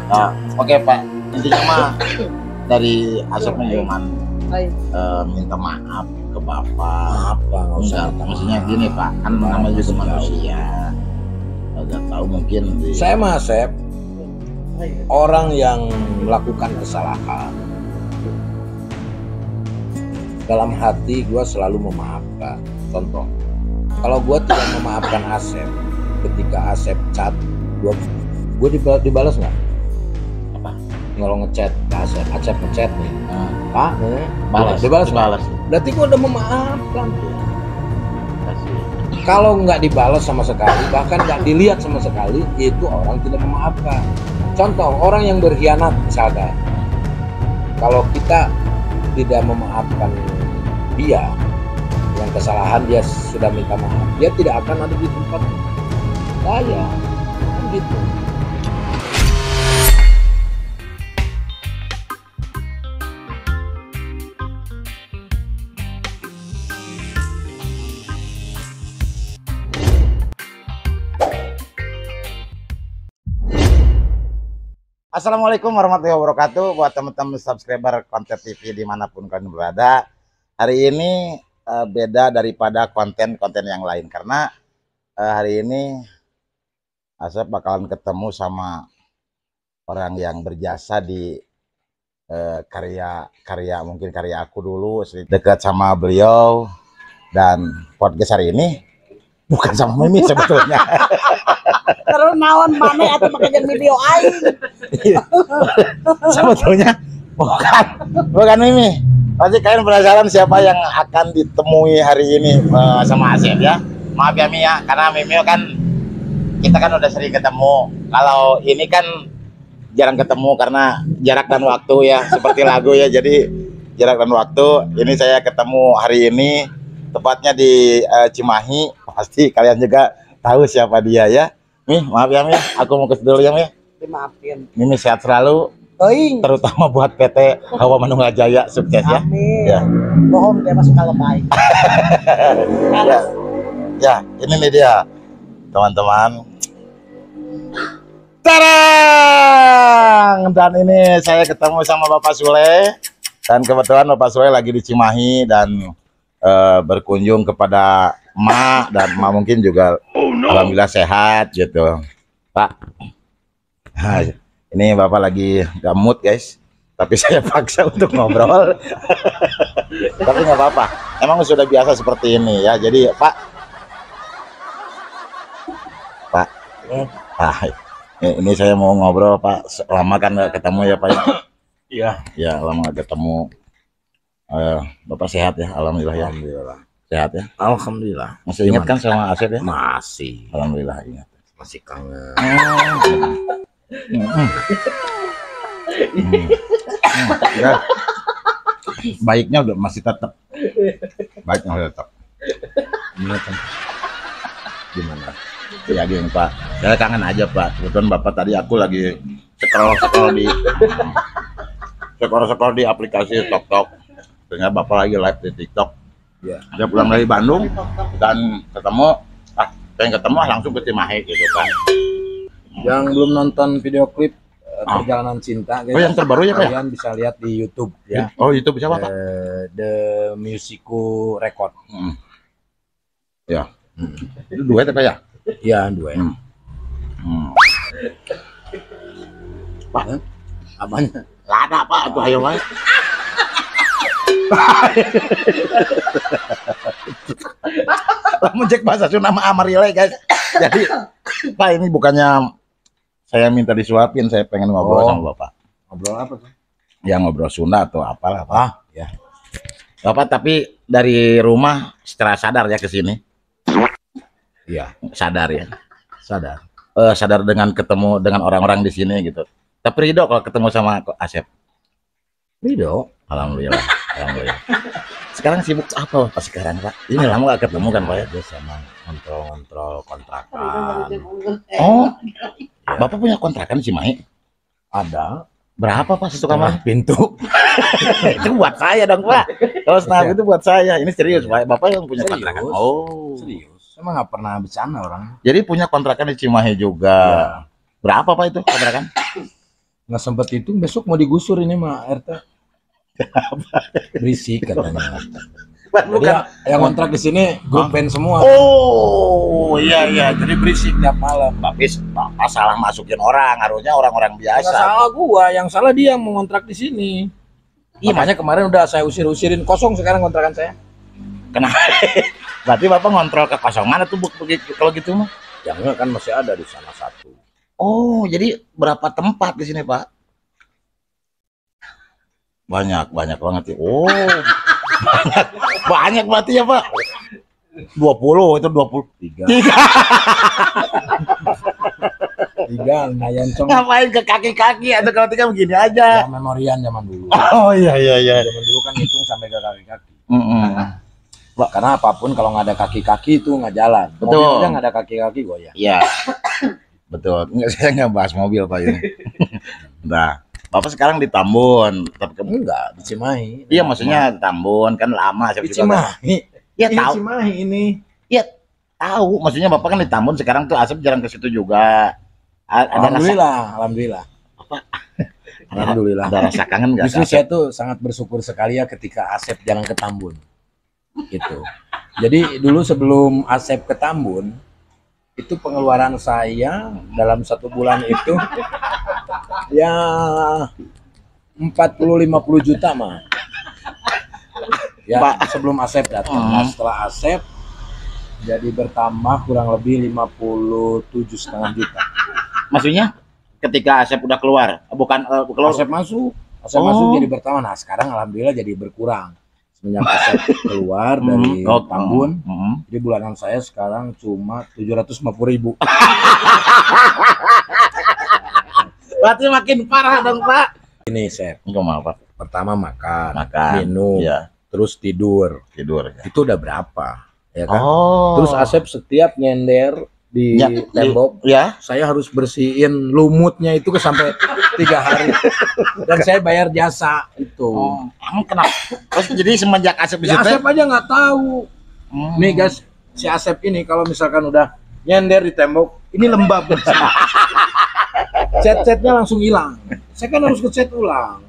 Nah, oke Pak, intinya mah dari Asep cuma minta maaf ke Bapak. Apa nggak usah Enggak, minta maksudnya maaf. gini Pak, kan namanya juga manusia. Agak tahu mungkin Saya mah Asep, orang yang melakukan kesalahan dalam hati gue selalu memaafkan. Contoh, kalau gue tidak memaafkan Asep ketika Asep chat gue dibalas nggak? Apa? Kalau ngechat ke Asep ngechat nih, Pak, balas, dibalas nggak? balas. Berarti gue udah memaafkan. Kalau nggak dibalas sama sekali, bahkan nggak dilihat sama sekali, itu orang tidak memaafkan. Contoh, orang yang berkhianat misalkan, kalau kita tidak memaafkan dia yang kesalahan, dia sudah minta maaf, dia tidak akan ada di tempat saya, kan gitu. Assalamualaikum warahmatullahi wabarakatuh buat teman-teman subscriber Konten TV dimanapun kalian berada. Hari ini beda daripada konten-konten yang lain karena hari ini Asep bakalan ketemu sama orang yang berjasa di karya mungkin karya aku dulu, dekat sama beliau. Dan podcast hari ini bukan sama Mimi sebetulnya. Terus naon mana atau pakai video aing. Sebetulnya bukan Mimi. Pasti kalian penasaran siapa yang akan ditemui hari ini sama Asep ya. Maaf ya Mi ya, karena Mimi kan kita kan udah sering ketemu. Kalau ini kan jarang ketemu karena jarak dan waktu ya, seperti lagu ya. Jadi jarak dan waktu. Ini saya ketemu hari ini tepatnya di Cimahi. Pasti kalian juga tahu siapa dia ya. Mi, maaf ya Mi, aku mau ke dulu ya Mi. Dimaafin. Mimi sehat selalu, Teuing. terutama buat PT Hawa Manunggal Jaya, sukses ya. Amin. Ya. Bohong dia masuk kalau baik. Ya. Ya, ini nih dia, teman-teman. Tarang! Dan ini saya ketemu sama Bapak Sule. Dan kebetulan Bapak Sule lagi di Cimahi dan berkunjung kepada emak, dan emak mungkin juga alhamdulillah sehat gitu. Pak, nah, ini Bapak lagi gak mood guys, tapi saya paksa untuk ngobrol. Tapi nggak apa-apa, emang sudah biasa seperti ini ya. Jadi Pak, ini saya mau ngobrol Pak. Lama kan nggak ketemu ya Pak ya? Iya. Ya lama nggak ketemu. Bapak sehat ya, alhamdulillah ya. Alhamdulillah. Sehat ya. Alhamdulillah. Masih ingat kan sama Asep ya? Masih. Alhamdulillah ingat. Masih kangen. Ya. Baiknya udah masih tetap. Baiknya udah tetap. Gimana? Ya gini Pak, saya kangen aja Pak. Kebetulan Bapak tadi aku lagi scroll di aplikasi TokTok. Ternyata Bapak lagi live di TikTok. Ya. Dia pulang dari Bandung dan pengen ketemu langsung ke Cimahi gitu kan. Yang belum nonton video klip Perjalanan Cinta, guys. Oh yang terbaru ya Pak? Kalian bisa lihat di YouTube ya. Oh YouTube siapa Pak? The Musicu Record. Ya. Itu duet apa ya? Iya, dua ya. Pak, Apanya? nggak ada Pak, itu ayo Pak. Lama Jack bahasa Sunda nama Amarile guys. Jadi Pak, ini bukannya saya minta disuapin, saya pengen ngobrol sama Bapak. Ngobrol apa tuh? Ya ngobrol Sunda atau apalah Pak. Ya. Bapak tapi dari rumah secara sadar ya ke sini. Iya, Sadar ya. sadar. Sadar dengan ketemu dengan orang-orang di sini gitu. Tapi ridho kalau ketemu sama Asep. Ridho. Alhamdulillah. Alhamdulillah. Sekarang sibuk apa Pak sekarang Pak? Ini lama gak ketemu kan Pak ya? Dia sama kontrol kontrakan. Oh, Bapak punya kontrakan di Cimahi? Ada. Berapa Pak satu kamar? Pintu. Itu buat saya dong Pak. Kalau setengah itu buat saya. Ini serius Pak. Bapak yang punya Serius. kontrakan. Oh, Serius. Emang nggak pernah bercanda orang. jadi punya kontrakan di Cimahi juga. Ya. Berapa Pak itu kontrakan? nggak sempet itu, besok mau digusur ini mah RT. Berisik katanya. Jadi yang kontrak di sini grup band semua. Oh iya iya, jadi berisik. Tiap malam. Tapi Bapak salah masukin orang, harusnya orang-orang Nggak biasa. salah gua, yang salah dia yang mau kontrak di sini. Iya, Makanya kemarin udah saya usir-usirin, kosong sekarang kontrakan saya. Kenapa? Berarti Bapak ngontrol kekosongan itu kalau gitu mah? Yang enggak kan masih ada di sana satu. Oh, jadi berapa tempat di sini, Pak? Banyak banget ya. Oh, banyak berarti ya, Pak. 20 itu 3. 3. Tiga, ngayancong. Ngapain ke kaki-kaki atau kalau tiga begini aja? Ya, memorian zaman dulu. Oh iya iya iya. Zaman dulu kan hitung sampai ke kaki-kaki. Pak, Karena apapun kalau nggak ada kaki-kaki itu nggak jalan. Betul. Mobil aja nggak ada kaki-kaki goyah. iya. Betul. Enggak, saya nggak bahas mobil, Pak ini. Nah, Bapak sekarang di Tambun. Tapi Enggak, di Cimahi. iya, maksudnya di Tambun kan lama saya Di juga. Cimahi. Iya, Ini tahu. Cimahi ini. Iya, tahu. Maksudnya Bapak kan di Tambun, sekarang tuh Asep jarang ke situ juga. Ada rasa, Alhamdulillah, alhamdulillah. Alhamdulillah. ada rasa kangen nggak? Justru Asep? saya tuh sangat bersyukur sekali ya ketika Asep jalan ke Tambun. Gitu. Jadi dulu sebelum Asep ke Tambun, itu pengeluaran saya dalam 1 bulan itu ya 40-50 juta mah. Ya, Pak. sebelum Asep datang. Nah, setelah Asep jadi bertambah kurang lebih 57,5 juta. Maksudnya ketika Asep udah keluar, bukan keluar. Asep masuk Oh. masuk jadi bertambah. Nah, sekarang alhamdulillah jadi berkurang. Semenjak Asep keluar dari Tambun, jadi bulanan saya sekarang cuma 750.000. Berarti makin parah dong, Pak. Ini Sep, Enggak mau, Pak. pertama makan, Makan, minum, iya. terus tidur. Tidur. Itu udah berapa? Ya kan? Oh. Terus Asep setiap nyender di Ya, tembok, ya. saya harus bersihin lumutnya itu sampai 3 hari. Dan saya bayar jasa itu. Oh, emang kenapa? Terus jadi semenjak Asep di Ya, situ. Asep aja nggak tahu. Nih guys, si Asep ini kalau misalkan udah nyender di tembok, ini lembab. Cat-catnya langsung hilang. Saya kan harus ngecat ulang.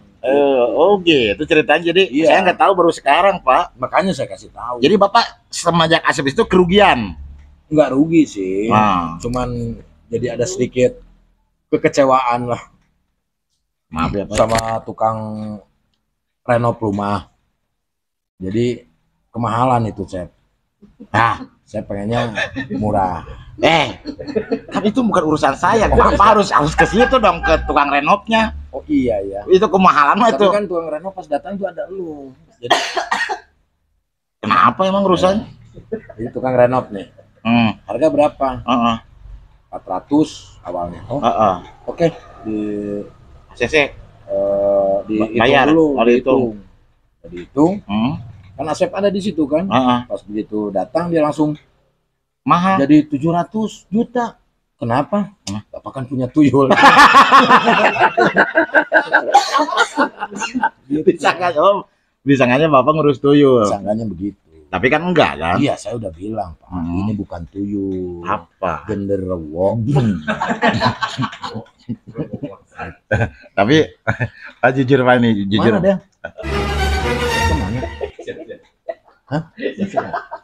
Oh gitu ceritanya. Jadi Iya. saya nggak tahu baru sekarang, Pak. Makanya saya kasih tahu. Jadi Bapak semenjak Asep itu kerugian. nggak rugi sih. Nah. Cuman jadi ada sedikit kekecewaan lah Maaf ya, Pak. sama tukang renov rumah. Jadi kemahalan itu, Cep. Nah, Saya pengennya murah. kan itu bukan urusan saya. Bapak harus ke situ dong, ke tukang renovnya. Oh iya ya. Itu kemahalan mah Tapi itu. kan tukang renov pas datang itu ada lu. Jadi, Kenapa emang urusannya? jadi tukang renov nih. Harga berapa? 400 awalnya. Oh, oke. Di CC. dihitung Bayar. dulu, Oh, dihitung. dihitung. Kan Asep ada di situ kan. Pas begitu datang dia langsung Mahal. jadi 700 juta. Kenapa? Bapak kan punya tuyul. Disangkanya Bapak ngurus tuyul. Sangkanya begitu. Tapi kan enggak kan? Iya, saya udah bilang, Pak, ini bukan tuyul. Apa? Genderuwo. Tapi jujur Pak ini, jujur. Mana dia? Kemana? Hah?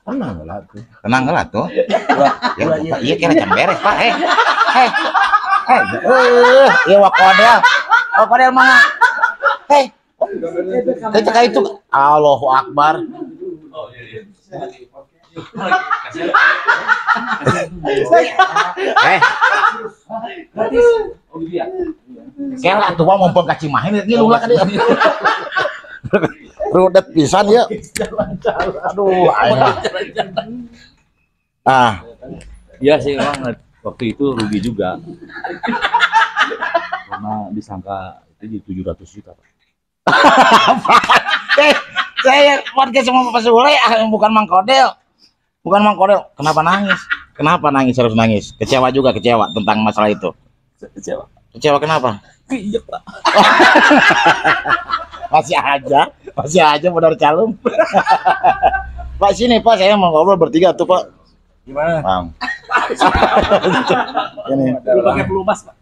Tenang lah tuh. Tenang lah tuh. Ya, Ulah, Pak, iya kira jam beres, Pak. Ya wakodel. Wakodel mana? Itu kayak itu. Allahu Akbar. Kela tua mumpung ka Cimahi ieu ulah ka dieu. Rudet pisan ya. Aduh, Iya sih emang waktu itu rugi juga karena disangka itu di 700 juta Pak. Saya podcast sama Bapak Sule bukan Mang Kodel. Bukan Mang Kodel. Kenapa nangis? Kenapa nangis harus nangis? Kecewa juga kecewa tentang masalah itu. Kecewa. Kecewa kenapa? Iya Pak. Masih aja modal calung. Pak sini Pak, saya mau ngobrol bertiga tuh Pak. Gimana? Bang. Ini. Lu pakai pelumas Pak.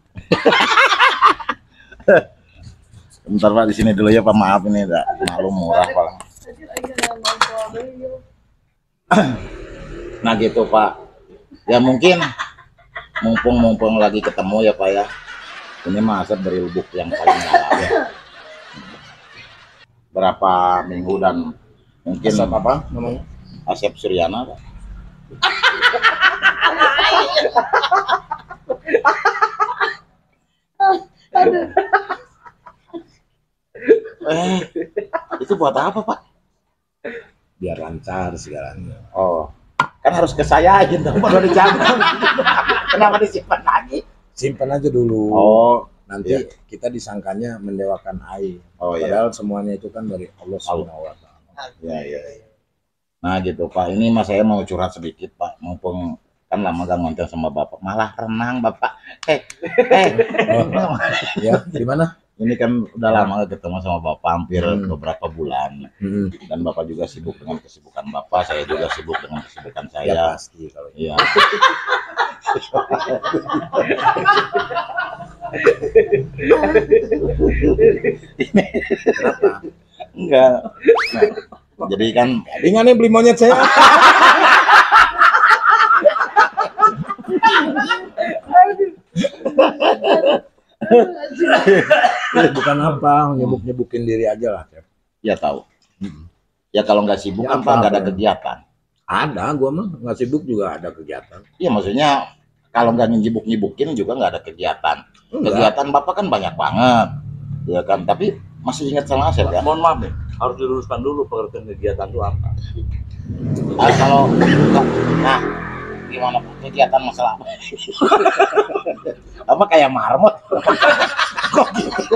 Bentar Pak, di sini dulu ya Pak, maaf ini enggak maklum murah Pak. Nah gitu Pak. Ya mungkin mumpung lagi ketemu ya Pak ya. Ini mah Asep dari lubuk yang paling dalam ya. Berapa minggu dan mungkin Asep apa namanya? Asep Suryana Pak. Itu buat apa Pak? Biar lancar segalanya. Oh, kan harus ke saya gitu, baru dicampur. Kenapa disimpan lagi? Simpan aja dulu. Oh, Nanti iya. kita disangkanya mendewakan air. Oh iya. Padahal semuanya itu kan dari Allah Subhanahu wa taala. Ya. Nah gitu Pak, ini mas saya mau curhat sedikit Pak, mumpung kan lama gak ngonten sama Bapak, malah renang Bapak. Oh, ya, gimana? Ini kan udah lama gak ketemu sama Bapak, hampir beberapa bulan. Hmm. Dan Bapak juga sibuk dengan kesibukan Bapak, saya juga sibuk dengan kesibukan Ya saya. pasti kalau Iya. kenapa? Enggak. Nah, jadi kan Dengan nih beli monyet saya. Bukan apa, nyebuk-nyebukin diri aja lah. Cep. ya tahu. Ya kalau nggak sibuk Ya, kan Pak nggak ada apa-apa. kegiatan. Ada, gua mah nggak sibuk juga ada kegiatan. Iya maksudnya kalau nggak nyibuk-nyibukin juga nggak ada kegiatan. Enggak. Kegiatan Bapak kan banyak banget. Ya kan, tapi masih ingat sama Asep ya? Mohon maaf nih, harus diluruskan dulu pengertian kegiatan itu apa. Kalau nah gimana Pak? Kegiatan masalah apa? Apa kayak marmot? Kok gitu?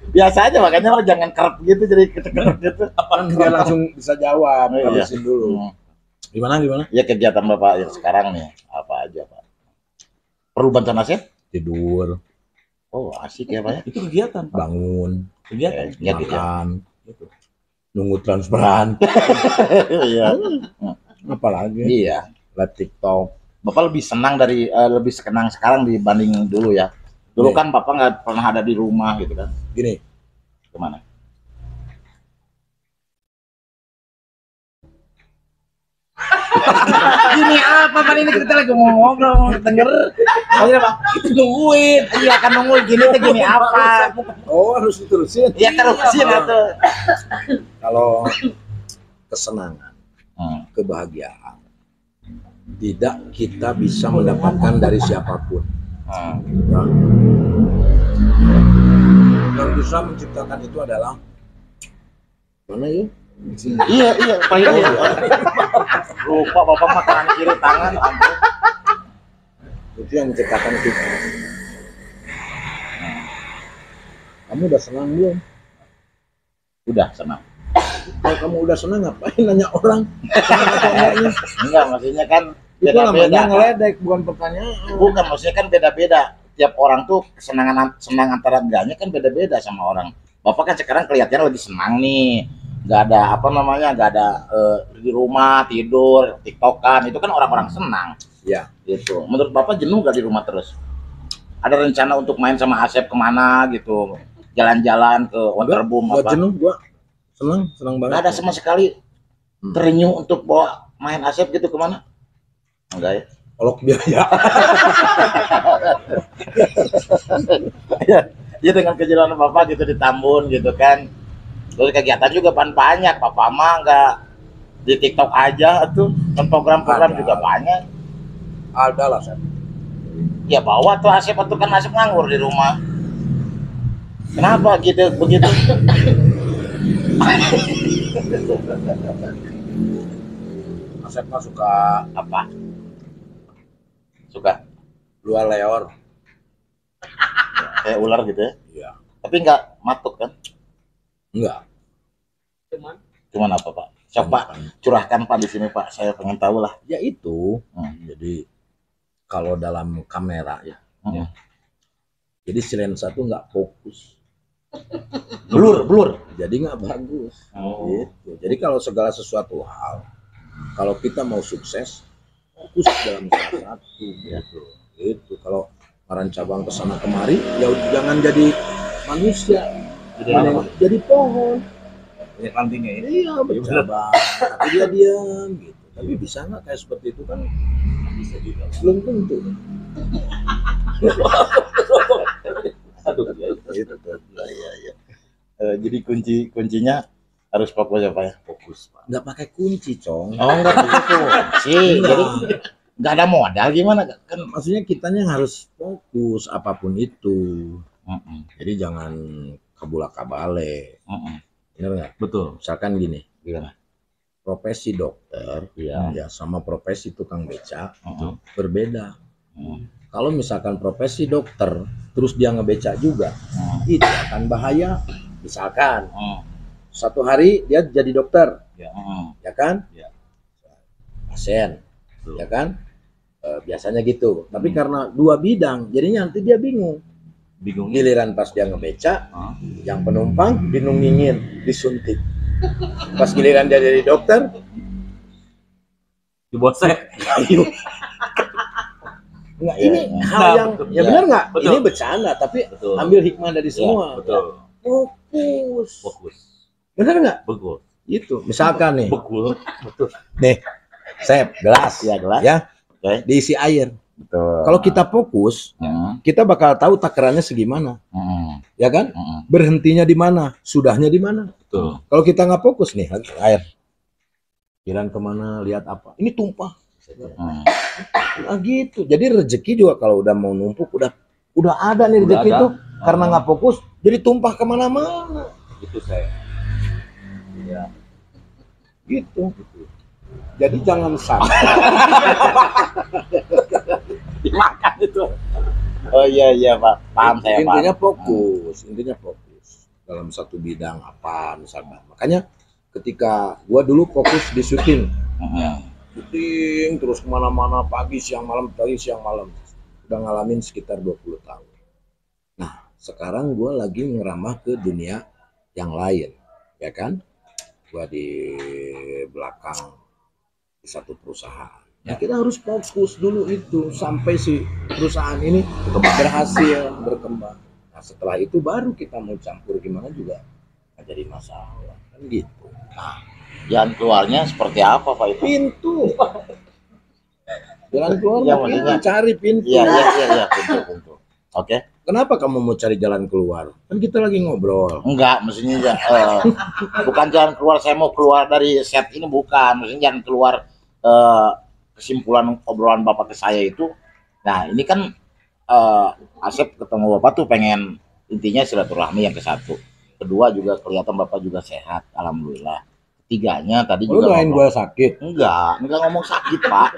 Biasa aja makanya lo jangan kerap gitu jadi ketek-ketek gitu. Kan dia langsung bisa jawab, Iya. habisin dulu. Gimana? Ya kegiatan Bapak yang sekarang nih apa aja Pak? Perlu bantuan Asep? Tidur, Oh asik ya Pak ya? Itu kegiatan, Pak. bangun, Kegiatan. Ya gitu ya. makan, gitu. Nunggu transferan, Iya. apalagi Iya. live TikTok. Bapak lebih senang lebih senang sekarang dibanding dulu ya. Dulu Iya. kan Bapak nggak pernah ada di rumah gitu kan. Gini, Kemana? Gini apa Pak, ini kita lagi mau ngobrol denger. Maksudnya Pak, kita nungguin. Iya kan nungguin gini tuh gini apa? oh harus diterusin. Iya terusin atuh. Kalau kesenangan, Hmm. kebahagiaan, tidak kita bisa mendapatkan dari siapapun. Hmm. Ya. Yang bisa menciptakan itu adalah mana ya? Iya Pak ini. Lupa Bapak mah kanan kiri tangan ampun. Itu yang menciptakan kita. Kamu udah senang belum? Udah senang. Kalau kamu udah senang ngapain nanya orang? Senang atau enggaknya? Enggak maksudnya kan Itu namanya beda-beda. Pak. ngeledek, bukan pertanyaan. Bukan, maksudnya kan beda-beda. Tiap orang tuh senang antara enggaknya kan beda-beda sama orang. Bapak kan sekarang kelihatannya lebih senang nih. Nggak ada apa namanya, nggak ada di rumah tidur, tiktokan. Itu kan orang-orang senang. Ya. Gitu. Menurut Bapak jenuh gak di rumah terus? Ada rencana untuk main sama Asep kemana gitu? Jalan-jalan ke Waterboom Gua apa? jenuh, gua senang banget. Nggak ada sama sekali terenyuh untuk bawa main Asep gitu kemana? Enggak ya? Olok biaya. Ya dengan kejelasan Bapak gitu di Tambun gitu kan. Terus kegiatan juga banyak. Bapak mah nggak di TikTok aja tuh, kan program-program Ada. juga banyak. Ada lah, Sep. Ya bawa tuh Asep, tuh kan Asep nganggur di rumah. Kenapa gitu begitu? Asep mah suka Apa? Suka luar leor. kayak ular gitu ya? Iya. Tapi nggak matuk kan? Enggak. Cuman apa Pak? Coba curahkan Pak di sini Pak. Saya pengen tahu lah. Ya itu. Hmm. Jadi kalau dalam kamera ya. Hmm. Jadi si lensa tuh nggak fokus. Blur. Jadi nggak bagus. Oh. Gitu. Jadi kalau segala sesuatu hal, kalau kita mau sukses, fokus dalam salah satu. Gitu. Itu kalau orang cabang kesana kemari, ya jangan jadi manusia Jadi jadi pohon. banyak rantingnya ya. Iya bercabang, tapi dia diam gitu. Tapi bisa nggak kayak seperti itu kan? Bisa juga. Belum tentu. Aduh, ya. Gitu. Iya. Jadi kuncinya harus fokus ya Pak ya. Fokus Pak. Nggak pakai kunci, Cong. Oh enggak pakai kunci. Jadi nggak ada modal gimana kan? Maksudnya kitanya harus fokus apapun itu. Mm-mm. Jadi jangan kabula-kabale. Mm-mm. Benar nggak? Betul. Misalkan gini, Gimana? profesi dokter Iya. ya sama profesi tukang beca Mm-mm. berbeda. Mm. Kalau misalkan profesi dokter terus dia ngebeca juga, itu akan bahaya. Misalkan Mm. satu hari dia jadi dokter, Mm. ya kan? Ya. Pasien, Betul. ya kan? Biasanya gitu. Tapi karena dua bidang, jadinya nanti dia bingung. Bingung. Giliran pas dia ngebeca, Hah? yang penumpang bingung disuntik. Pas giliran dia jadi dokter, Di bosek. ayo. Nggak, Iya, ini iya. hal Nah, yang betul. ya benar nggak? Betul. Ini bercanda, tapi Betul. ambil hikmah dari semua. Betul. Fokus. Fokus. Benar nggak? Betul. Itu. Misalkan nih, Betul. Betul. Sep, gelas, Iya gelas. ya, Oke. diisi air. Betul. Kalau kita fokus, Mm. kita bakal tahu takarannya segimana, Mm. ya kan? Mm. Berhentinya di mana, sudahnya di mana. Betul. Kalau kita nggak fokus nih, air, jalan kemana, lihat apa, ini tumpah. Mm. Nah gitu. Jadi rezeki juga kalau udah mau numpuk, udah ada nih Udah rezeki ada. itu, karena nggak fokus, jadi tumpah kemana-mana. Itu saya. Gitu. Jadi jangan sampai. Dimakan itu. Oh iya Pak. Paham saya Pak. Intinya fokus dalam satu bidang apa misalnya. Makanya ketika gua dulu fokus di syuting terus kemana-mana pagi siang malam udah ngalamin sekitar 20 tahun. Nah sekarang gua lagi ngeramah ke dunia yang lain, ya kan? Gua di belakang di satu perusahaan. Nah, kita harus fokus dulu itu sampai si perusahaan ini berhasil berkembang. Nah, setelah itu baru kita mau campur gimana juga nggak jadi masalah kan gitu. Jalan keluarnya seperti apa Pak itu? Pintu. Jalan keluar Iya, maksudnya maksudnya- cari pintu. Iya pintu. Oke. Kenapa kamu mau cari jalan keluar? Kan kita lagi ngobrol. Enggak, maksudnya bukan jalan keluar saya mau keluar dari set ini bukan, maksudnya jalan keluar kesimpulan obrolan Bapak ke saya itu. Nah, ini kan Asep ketemu Bapak tuh pengen intinya silaturahmi yang ke satu. Kedua juga kelihatan Bapak juga sehat, alhamdulillah. Ketiganya tadi Lu juga doain ngomong, gua sakit. enggak ngomong sakit, Pak.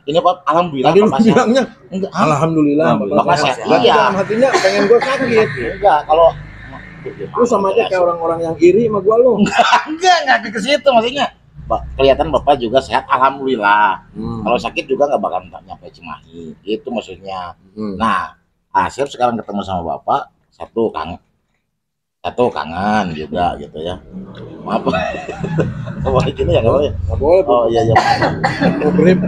Ini Pak, alhamdulillah Tadi lu Bapak sehat. bilangnya Enggak, alhamdulillah Bapak sehat. Berarti Iya. dalam hatinya pengen gua sakit. Enggak, kalau Lu sama aja kayak orang-orang yang iri sama gua lu. enggak ke situ maksudnya. Kelihatan Bapak juga sehat, alhamdulillah. Kalau sakit juga nggak bakal nyampe Cimahi, itu maksudnya. Nah, Asep sekarang ketemu sama Bapak, satu kangen juga gitu ya. Maaf, boleh gini ya nggak boleh. Nggak boleh. Oh iya. Mau grip.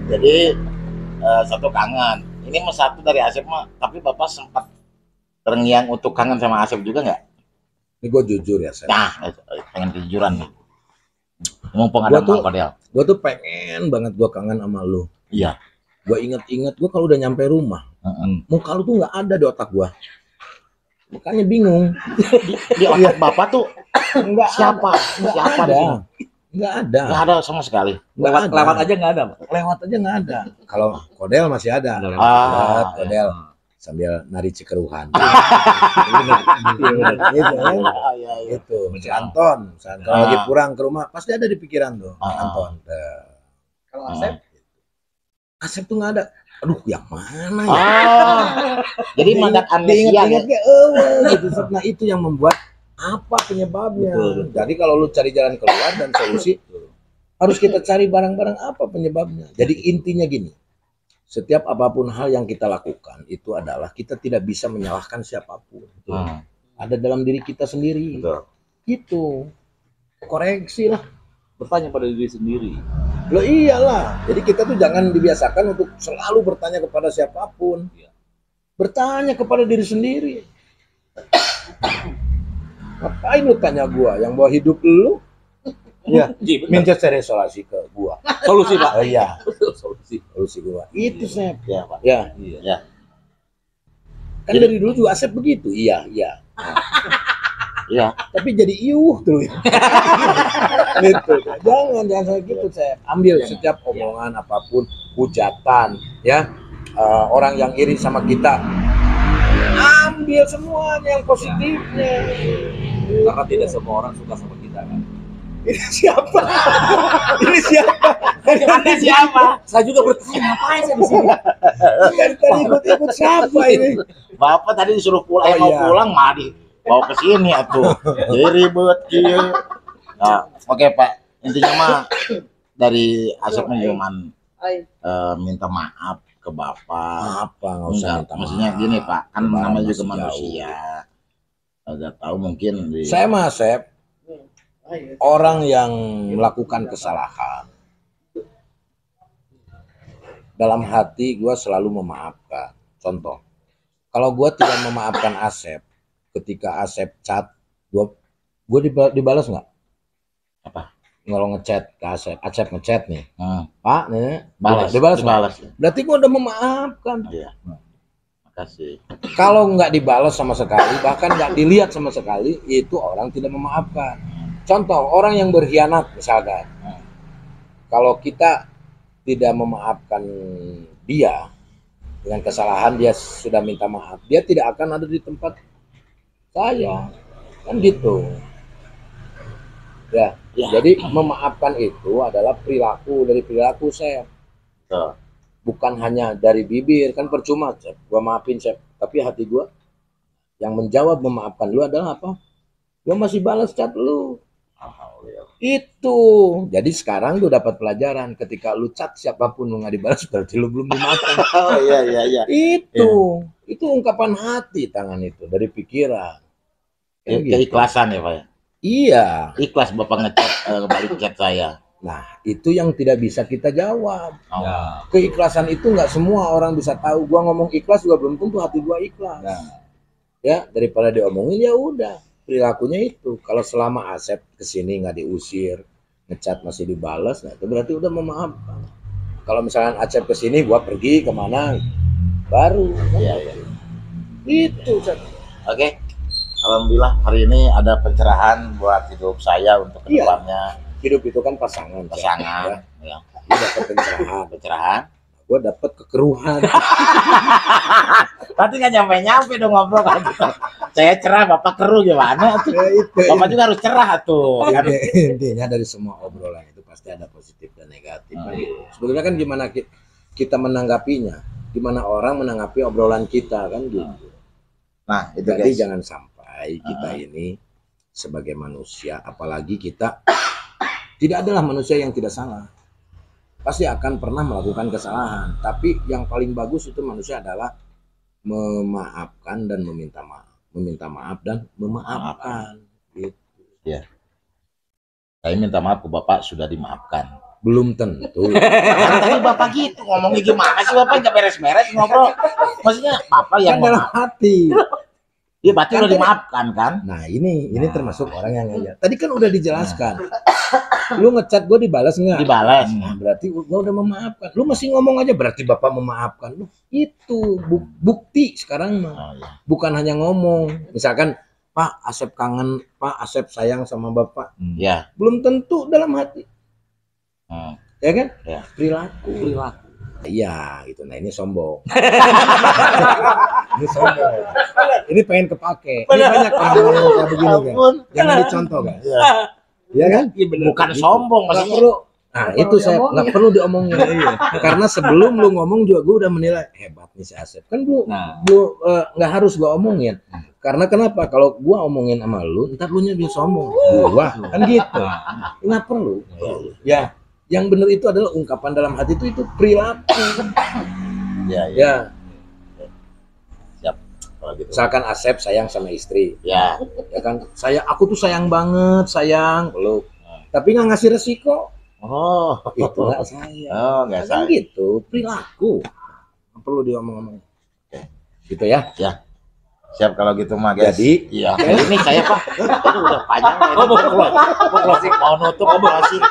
Jadi satu kangen. Ini mah satu dari Asep mah, tapi Bapak sempat terngiang untuk kangen sama Asep juga nggak? Ini gua jujur ya, Sep. Nah, pengen kejujuran nih. Mumpung ada Gua tuh- Bang Kodel. Gua tuh pengen banget gua kangen sama lu. Iya. Gua inget-inget gua kalau udah nyampe rumah, muka lu tuh nggak ada di otak gua. Makanya bingung. Di otak Bapak tuh Nggak siapa? Nggak Siapa ada. di sini? Nggak ada. Nggak ada sama sekali. Lewat aja nggak ada. Pak. Lewat aja nggak ada. Kalau Kodel masih ada. Ada lewat. Lihat, Ah, Kodel sambil nari cikeruhan. Iya, Gitu kan. iya. Gitu. Si Anton kalau lagi pulang ke rumah pasti ada di pikiran tuh Ah. Anton. Kalau Asep, Asep tuh nggak ada. Aduh, yang mana ya? Jadi mandat amnesia ya. Diingat-ingatnya, gitu. Nah itu yang membuat apa penyebabnya. Betul. Jadi kalau lu cari jalan keluar dan solusi, harus kita cari barang-barang apa penyebabnya. Jadi intinya gini, setiap apapun hal yang kita lakukan itu adalah kita tidak bisa menyalahkan siapapun. Ada dalam diri kita sendiri. Betul. Gitu. Koreksi lah. Bertanya pada diri sendiri. Loh iyalah. Jadi kita tuh jangan dibiasakan untuk selalu bertanya kepada siapapun. Iya. Bertanya kepada diri sendiri. Ngapain lu tanya gua? Yang bawa hidup lu? Iya, minta resolusi ke gua. Solusi Pak. Iya, Solusi gua. Itu Sep. Ya Pak. Ya, Ya. kan dari dulu juga Asep begitu. Iya. Iya. Tapi jadi iuh terus. Gitu. Jangan sampai gitu, Sep. Ambil setiap omongan apapun, hujatan, ya. Orang yang iri sama kita, ambil semuanya yang positifnya. Karena tidak semua orang suka sama kita kan. Ini siapa? Anda siapa? Saya juga bertanya ngapain saya di sini. Kan tadi ikut siapa ini? Bapak tadi disuruh pulang, Oh, mau iya. pulang mah bawa ke sini atuh. Jadi ribet kieu. Nah, oke Pak. Intinya mah dari Asep Menjuman minta maaf ke Bapak. Apa nggak usah Enggak, minta maksudnya maaf. gini Pak, kan Lebaran namanya juga masih manusia. Nggak tahu mungkin di Saya mah Sep, orang yang melakukan kesalahan dalam hati gue selalu memaafkan. Contoh, kalau gue tidak memaafkan Asep ketika Asep chat, gue dibalas nggak? Apa? Kalau ngechat ke Asep ngechat nih, Hmm, Pak, nih, balas, dibalas nggak? dibalas. Berarti gue udah memaafkan. Iya. Makasih. Kalau nggak dibalas sama sekali, bahkan nggak dilihat sama sekali, itu orang tidak memaafkan. Contoh, orang yang berkhianat misalkan, kalau kita tidak memaafkan dia dengan kesalahan, dia sudah minta maaf, dia tidak akan ada di tempat saya, kan gitu. Ya, jadi memaafkan itu adalah dari perilaku saya, Betul. bukan hanya dari bibir. Kan percuma, Sep, gua maafin Sep, tapi hati gua yang menjawab memaafkan lu adalah apa? Gua masih balas chat lu. Alhamdulillah. Itu. Jadi sekarang lu dapat pelajaran, ketika lu chat siapapun lu nggak dibalas berarti lu belum dimaafkan. Oh iya. Itu ungkapan hati tangan itu dari pikiran. Kan gitu. Keikhlasan ya Pak ya. Iya. Ikhlas Bapak ngechat balik chat saya. Nah, itu yang tidak bisa kita jawab. Oh. Ya. Keikhlasan itu nggak semua orang bisa tahu. Gua ngomong ikhlas juga belum tentu hati gua ikhlas. Ya, daripada diomongin ya udah. Perilakunya itu. Kalau selama Asep kesini nggak diusir, ngechat masih dibalas, nah itu berarti udah memaafkan. Kalau misalkan Asep kesini, gua pergi kemana, baru. Iya. Itu. Oke. Alhamdulillah hari ini ada pencerahan buat hidup saya untuk Iya. kedepannya. Hidup itu kan pasangan. Pasangan. Ya. Ya. Lu dapat pencerahan. Pencerahan. Gua dapat kekeruhan. Berarti nggak nyampe dong ngobrol kan gitu. Saya cerah, Bapak keruh gimana tuh? Ya, itu. Bapak juga harus cerah tuh. Kan? Intinya dari semua obrolan itu pasti ada positif dan negatif. Kan gitu. Sebetulnya kan gimana kita menanggapinya, gimana orang menanggapi obrolan kita kan gitu. Nah, itu Jadi guys. jangan sampai kita ini sebagai manusia, apalagi kita tidak adalah manusia yang tidak salah. Pasti akan pernah melakukan kesalahan. Tapi yang paling bagus itu manusia adalah memaafkan dan meminta maaf. Meminta maaf dan memaafkan. Gitu. Saya minta maaf ke Bapak sudah dimaafkan. Belum tentu. Tadi Bapak gitu ngomongnya gimana sih Bapak nggak beres-beres ngobrol? Maksudnya Bapak yang Kan dalam hati. Iya berarti udah dimaafkan kan? Nah ini termasuk orang yang ngajak. Tadi kan udah dijelaskan. Lu ngechat gue dibalas nggak? Dibalas. Nah, berarti gue udah memaafkan. Lu masih ngomong aja berarti Bapak memaafkan. Lu itu bukti sekarang mah. Oh, iya. Bukan hanya ngomong. Misalkan Pak Asep kangen, Pak Asep sayang sama Bapak. Ya. Belum tentu dalam hati. Ya kan? Ya. Perilaku. Iya, gitu. Nah ini sombong. Ini sombong. Ini pengen kepake. Ini banyak orang-orang yang kayak begini kan. Jangan dicontoh kan. Iya. Iya kan? Bukan sombong Nggak maksudnya. perlu. Nah itu saya nggak perlu diomongin. Karena sebelum lu ngomong juga gue udah menilai hebat nih si Asep. Kan gue nggak harus gue omongin. Karena kenapa? Kalau gue omongin sama lu, ntar lu nya dia sombong. Wah, kan gitu. Nggak perlu. Ya, yang benar itu adalah ungkapan dalam hati itu perilaku. Ya. Ya, Siap. Kalau gitu. misalkan Asep sayang sama istri, Ya. ya kan? Aku tuh sayang banget, sayang, peluk. Tapi nggak ngasih resiko. Oh. Itu nggak sayang. Oh, nggak Kan sayang. gitu, perilaku. Nggak perlu diomong-omong. Gitu ya. Siap kalau gitu mah guys. Jadi, iya. Ini saya Pak. Ini udah panjang. Mau closing, mau nutup, mau closing.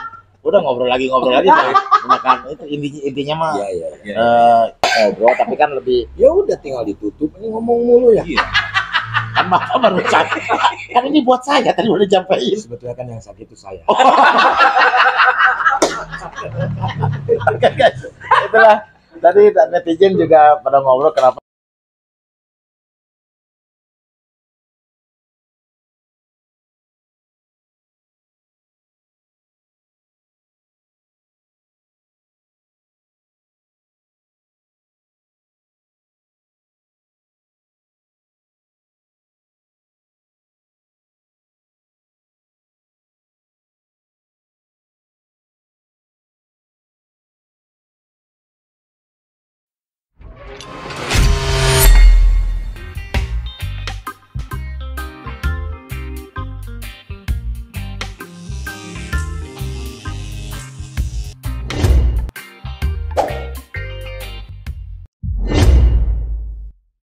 Udah ngobrol lagi Makan itu intinya mah ya ya. ngobrol tapi kan lebih Ya udah tinggal ditutup, ini ngomong mulu ya. Iya. kan Bapak baru capek. Kan ini buat saya tadi udah nyampein. Sebetulnya kan yang sakit itu saya. Oke guys, itulah tadi netizen juga pada ngobrol kenapa